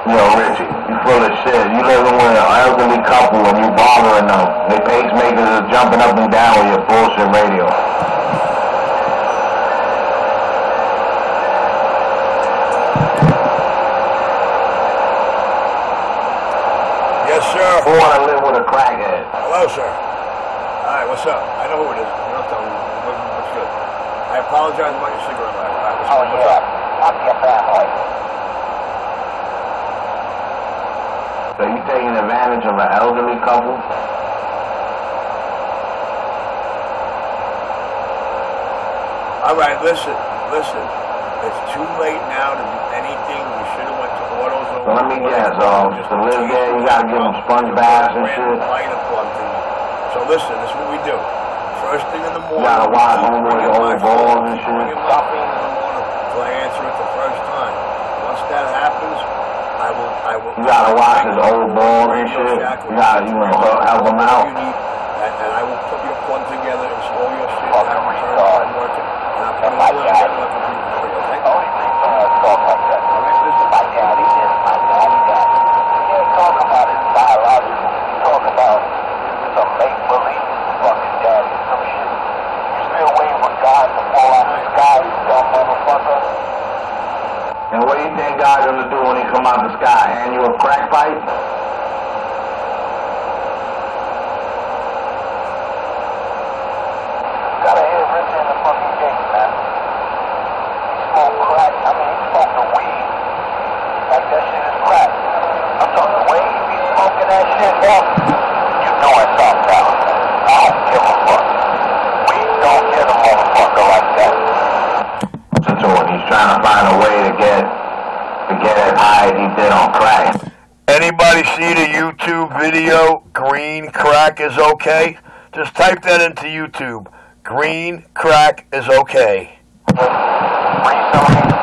Yo, Richie, you full of shit. You living with an elderly couple and you bothering them. They pacemakers are jumping up and down with your bullshit radio. sir. Who want to live with a crackhead? Hello, sir. All right, what's up? I know who it is. You don't tell me. What's good? I apologize about your cigarette lighter. All right, what's up? I'm your family. So you taking advantage of an elderly couple? All right, listen. It's too late now to do anything. We should have went to autos. So let me guess, to live there, you gotta give them sponge baths and shit. So listen, this is what we do. First thing in the morning, You gotta watch homeboys old balls and shit. Bring my phone in the morning till I answer it the first time. Once that happens, I will. You gotta watch his old balls and shit. You gotta, help him out. And I will put your plug together, install your shit, and have it turn on and working. And I'll put it all together like a brief for you, okay? Only reason I talk like that. All right, listen. My daddy is my daddy. You can't talk about his biological. You talk about some make-believe fucking daddy, some shit. You still waiting for God to fall out the sky, you dumb motherfucker? And what do you think God's gonna do when he come out the sky? Hand you a crack pipe? Gotta hear Richie in the fucking gate, man. He smoked crack. I mean, he smoked the weed. Like that shit is crack. I'm talking the way he be smoking that shit up. You know it's not down. I don't give a fuck. Weed don't get a motherfucker like that. So he's trying to find a way to get as high as he did on crack. Anybody see the YouTube video, Green Crack is Okay? Just type that into YouTube. Green Crack is Okay. Recently,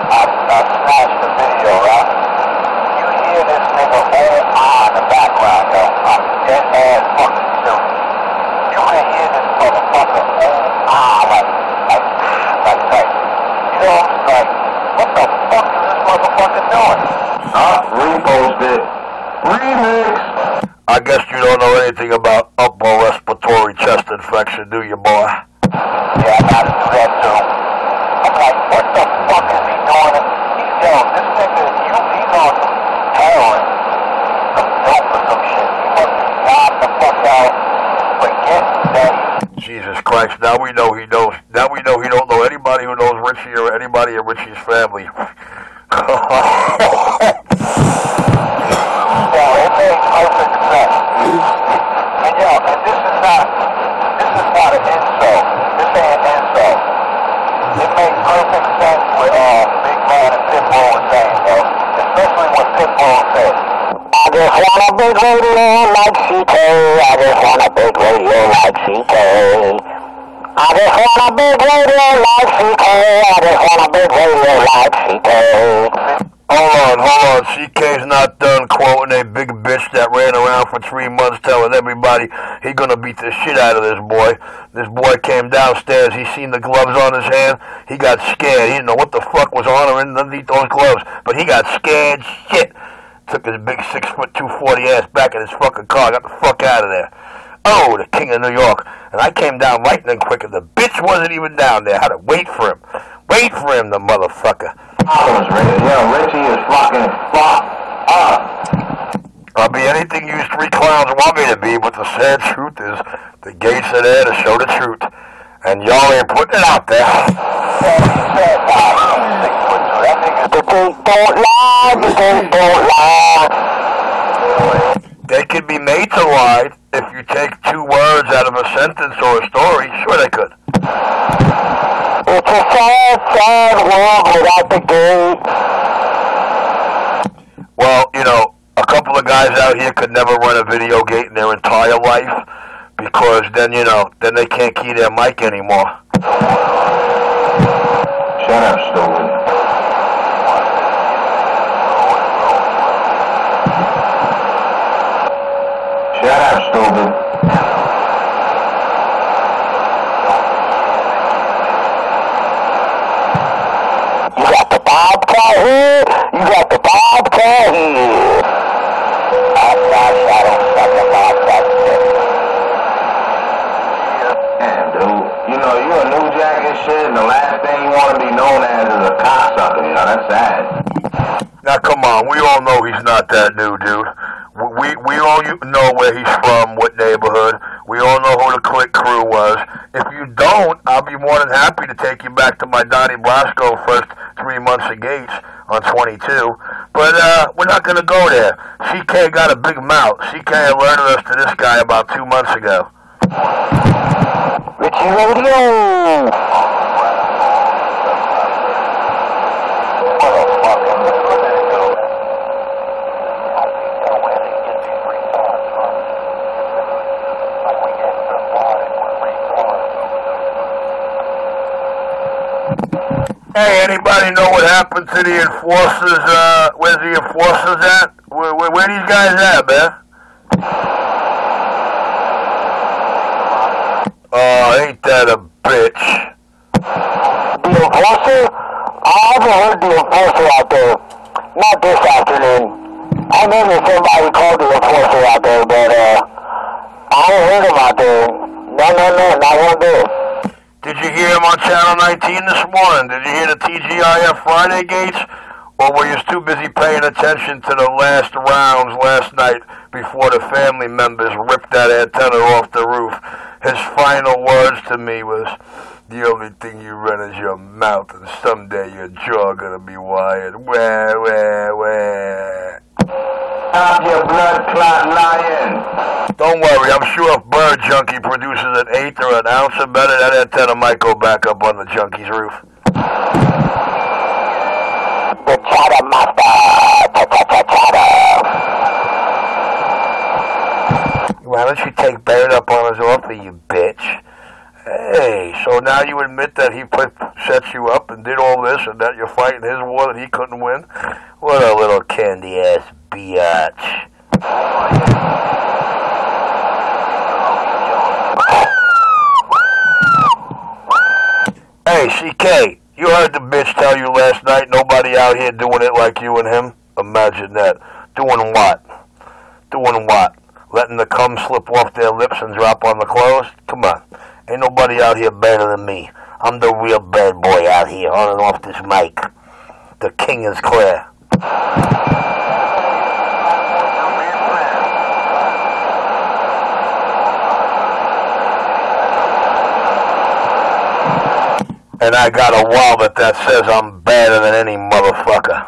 I smashed the video, right? You hear this nigga in the background, yo. I'm dead ass fucking serious. You can hear this motherfucker like, you know, like, what the fuck is this motherfucker doing? Repost it. Remix. I guess you don't know anything about upper respiratory chest infection, do you, boy? Yeah, I gotta do that too. I'm like, what the fuck is he doing? This nigga, he's on some heroin, some dope or some shit. He must be knocked the fuck out, forgetting that Jesus Christ, now we know he knows. Now we know he don't know anybody who knows Richie or anybody in Richie's family. it makes perfect sense. And yo, and this is not an insult. This ain't an insult. It makes perfect sense with Big Man and Pitbull was saying, though. Especially when Pitbull said, I just want a big radio like CK. I just want a big radio like CK. I just want a big radio like CK. I just want a big radio like CK. Hold on. CK's not done quoting a big bitch that ran around for 3 months telling everybody he gonna beat the shit out of this boy. This boy came downstairs, he seen the gloves on his hand, he got scared. He didn't know what the fuck was on or underneath those gloves, but he got scared shit. Took his big 6'2", 240 ass back in his fucking car, got the fuck out of there. Oh, the king of New York. And I came down lightning quick and the bitch wasn't even down there. I had to wait for him. Wait for him, the motherfucker. Richie is fucking fucked up. I'll be anything you three clowns want me to be, but the sad truth is, the gates are there to show the truth. And y'all ain't putting it out there. They could be made to lie if you take 2 words out of a sentence or a story. Sure they could. It's a sad, sad world without the gate. Well, you know, a couple of guys out here could never run a video gate in their entire life because then, you know, then they can't key their mic anymore. Shut up, stupid. Shut up, stupid. You got the Bobcat here. You got the Bobcat here. I don't fucking Bobcat shit. Damn, dude. You know, you a New Jack and shit, and the last thing you want to be known as is a cocksucker. You know, that's sad. Now, come on. We all know he's not that new, dude. We all know where he's from, what neighborhood. We all know who the Click Crew was. If you don't, I'll be more than happy to take you back to my Donnie Brasco first 3 months of Gates on 22. But we're not going to go there. CK got a big mouth. CK alerted us to this guy about 2 months ago. Richie Radio! Hey, anybody know what happened to the enforcers? Where's the enforcers at? Where these guys at, man? Oh, ain't that a bitch? The enforcer? I haven't heard the enforcer out there. Not this afternoon. I know that somebody called the enforcer out there, but I ain't heard him out there. No, not one bit. Did you hear him on Channel 19 this morning? Did you hear the TGIF Friday Gates? Or were you too busy paying attention to the last rounds last night before the family members ripped that antenna off the roof? His final words to me was, the only thing you run is your mouth, and someday your jaw gonna be wired. Wah. Stop your blood clot lying. Don't worry, I'm sure if Bird Junkie produces an eighth or an ounce of better, that antenna might go back up on the Junkie's roof. The Chatter Master! Why don't you take Bird up on his offer, you bitch? Hey, so now you admit that he set you up and did all this and that you're fighting his war that he couldn't win? What a little candy-ass biatch. Hey, CK, you heard the bitch tell you last night nobody out here doing it like you and him? Imagine that. Doing what? Doing what? Letting the cum slip off their lips and drop on the clothes? Come on. Ain't nobody out here better than me. I'm the real bad boy out here, on and off this mic. The king is clear. And I got a wallet that says I'm better than any motherfucker.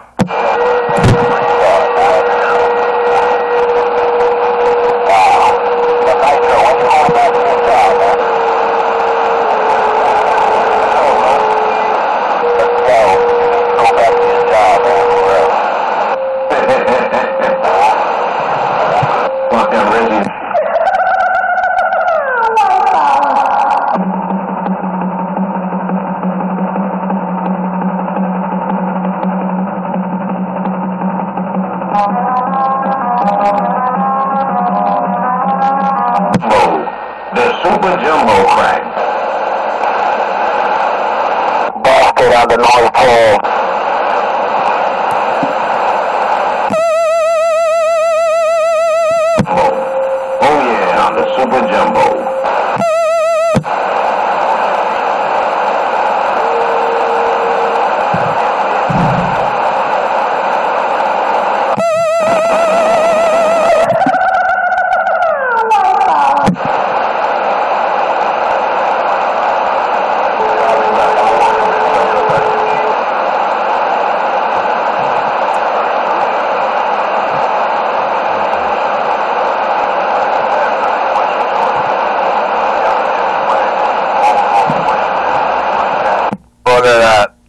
On the North Pole. Oh yeah, on the Super Jumbo.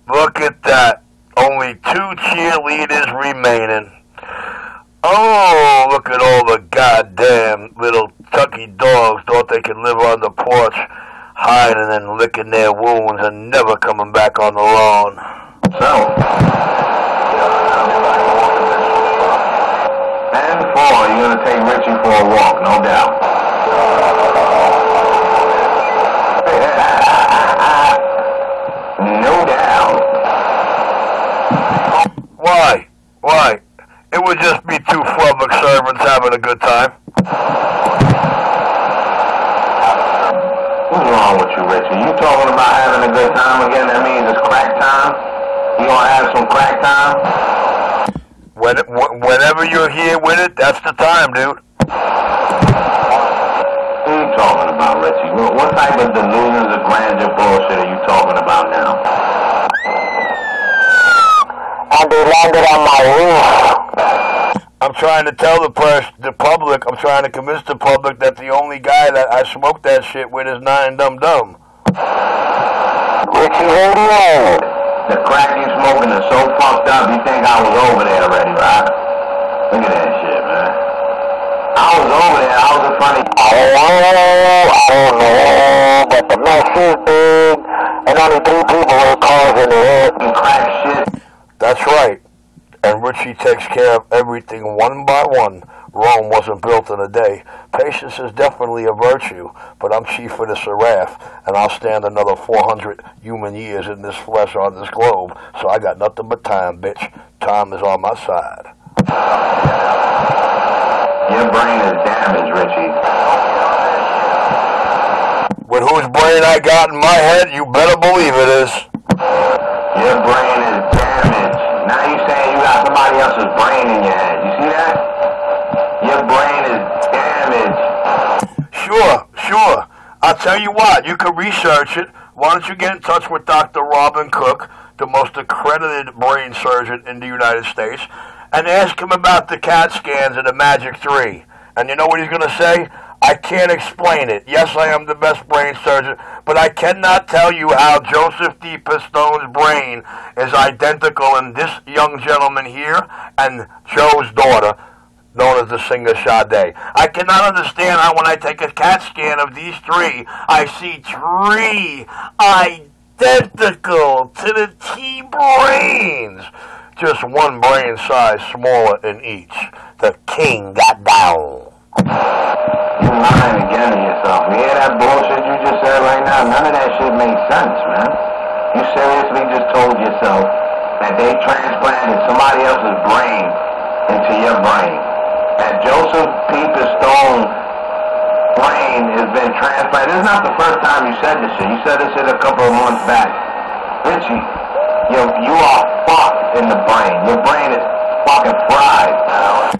Look at that. Only 2 cheerleaders remaining. Oh, look at all the goddamn little tucky dogs thought they could live on the porch, hiding and licking their wounds and never coming back on the lawn. So, and 4, you're going to take Richie for a walk, no doubt. No doubt. Why? It would just be 2 Flubbox servants having a good time. What's wrong with you, Richie? You talking about having a good time again? That means it's crack time? You gonna have some crack time? When Whenever you're here with it, that's the time, dude. What are you talking about, Richie? What type of delusions of grandeur bullshit are you talking about now? And they landed on my roof. I'm trying to tell the public, I'm trying to convince the public that the only guy that I smoked that shit with is Nine Dum Dum. Richie Radio. The crack you smoking is so fucked up, you think I was over there already, right? Look at that shit, man. I was over there, I was in front of you. I don't know, but the mess is big, and only 3 people were causing it. And crack shit. That's right. And Richie takes care of everything one by one. Rome wasn't built in a day. Patience is definitely a virtue, but I'm chief of the seraph, and I'll stand another 400 human years in this flesh on this globe, so I got nothing but time, bitch. Time is on my side. Your brain is damaged, Richie. With whose brain I got in my head, you better believe it is. Your brain is damaged. Now you saying you got somebody else's brain in your head. You see that? Your brain is damaged. Sure. I'll tell you what, you can research it. Why don't you get in touch with Dr. Robin Cook, the most accredited brain surgeon in the United States, and ask him about the CAT scans of the Magic 3. And you know what he's going to say? I can't explain it. Yes, I am the best brain surgeon, but I cannot tell you how Joseph D. Pistone's brain is identical in this young gentleman here and Joe's daughter, known as the singer Sade. I cannot understand how when I take a CAT scan of these 3, I see 3 identical to the T brains. Just one brain size smaller in each. The king got down. You're lying again to yourself. You hear that bullshit you just said right now? None of that shit makes sense, man. You seriously just told yourself that they transplanted somebody else's brain into your brain. That Joseph P. Pistone brain has been transplanted. This is not the first time you said this shit. You said this shit a couple of months back. Richie, you are fucked in the brain. Your brain is fucking fried now.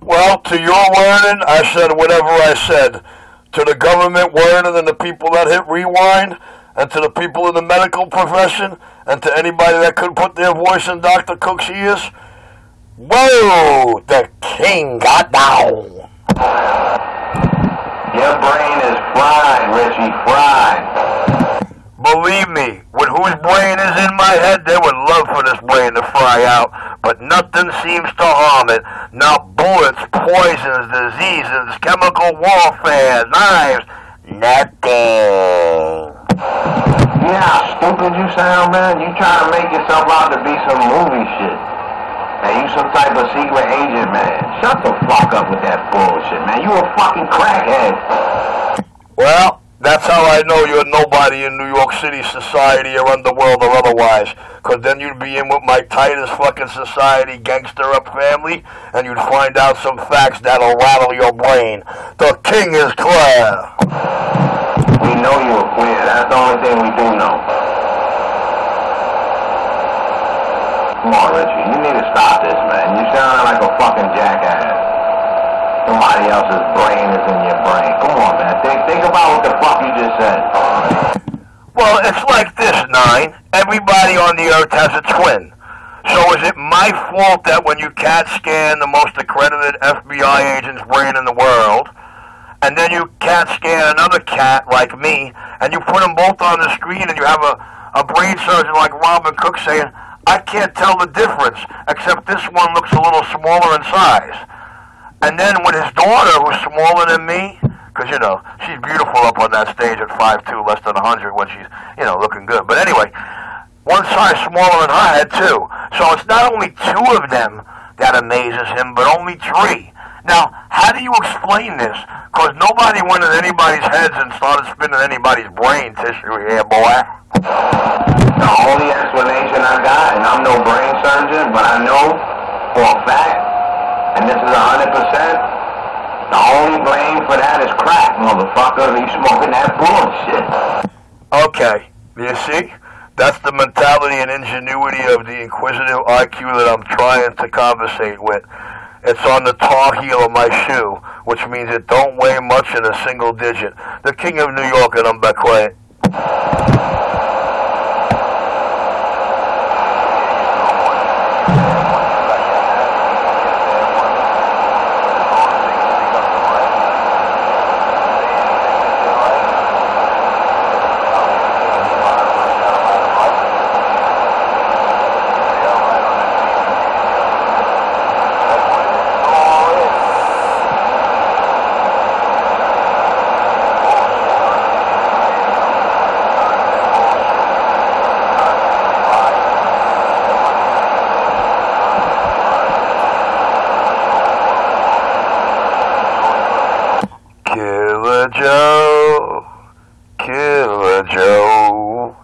Well, to your learning, I said whatever I said. To the government learning and the people that hit rewind, and to the people in the medical profession, and to anybody that could put their voice in Dr. Cook's ears, whoa, the king got down. Your brain is fried, Richie, fried. Believe me, with whose brain is in my head, they would love for this brain to fry out, but nothing seems to harm it. Not bullets, poisons, diseases, chemical warfare, knives, nothing. You know how stupid you sound, man? You trying to make yourself out to be some movie shit. And you some type of secret agent, man. Shut the fuck up with that bullshit, man. You a fucking crackhead. Well, that's how I know you're nobody in New York City society or underworld or otherwise. Because then you'd be in with my tightest fucking society gangster up family, and you'd find out some facts that'll rattle your brain. The king is clear. We know you're clear. That's the only thing we do know. Come on, Richie. You need to stop this, man. You sound like a fucking jackass. Somebody else's brain is in your brain. Come on, man. Think about what the fuck you just said. Well, it's like this, Nine. Everybody on the earth has a twin. So is it my fault that when you CAT scan the most accredited FBI agent's brain in the world, and then you CAT scan another cat like me, and you put them both on the screen, and you have a brain surgeon like Robin Cook saying, I can't tell the difference, except this one looks a little smaller in size. And then with his daughter, who's smaller than me, because, you know, she's beautiful up on that stage at 5'2", less than 100 when she's, you know, looking good. But anyway, one size smaller in her head, too. So it's not only 2 of them that amazes him, but only 3. Now, how do you explain this? Because nobody went in anybody's heads and started spinning anybody's brain tissue here, boy. The only explanation I got, and I'm no brain surgeon, but I know for a fact, and this is 100%, the only blame for that is crack, motherfucker. You smoking that bullshit. Okay, you see? That's the mentality and ingenuity of the inquisitive IQ that I'm trying to conversate with. It's on the tar heel of my shoe, which means it don't weigh much in a single digit. The king of New York, and I'm back quiet. Killer Joe, Killer Joe.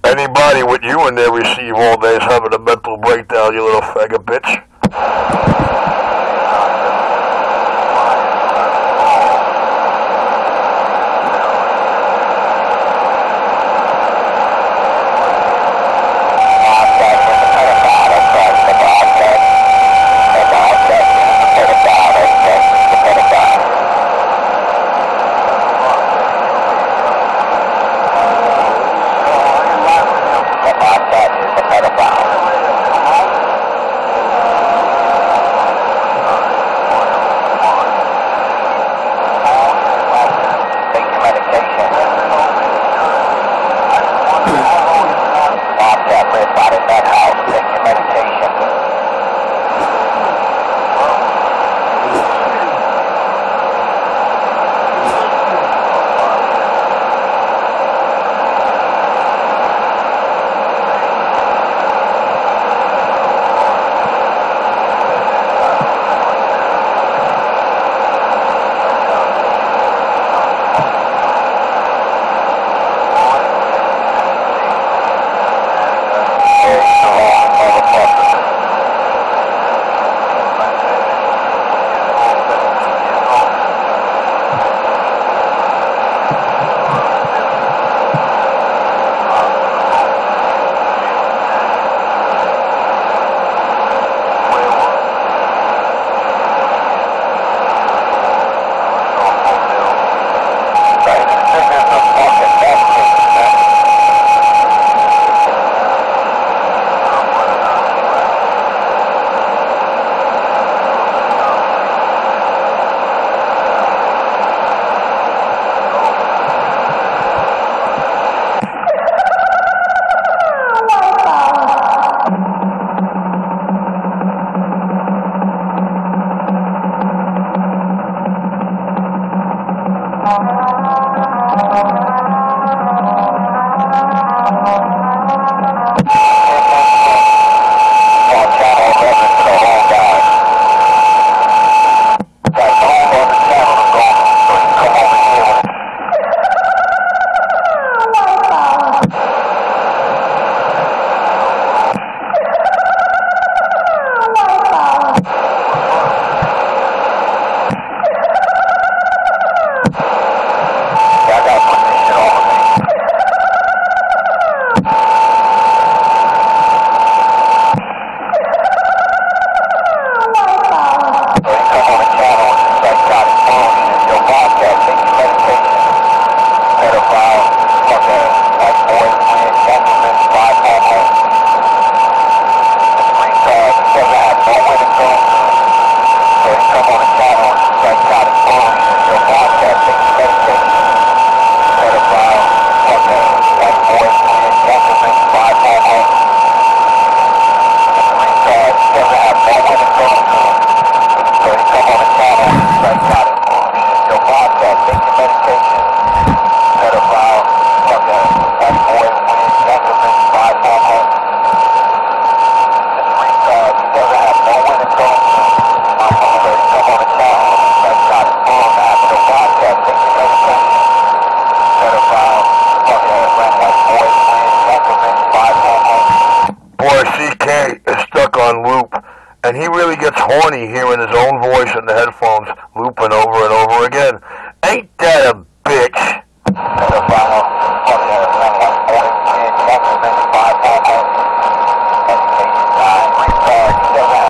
Anybody with you in there receive all day is having a mental breakdown, you little faggot bitch. horny hearing his own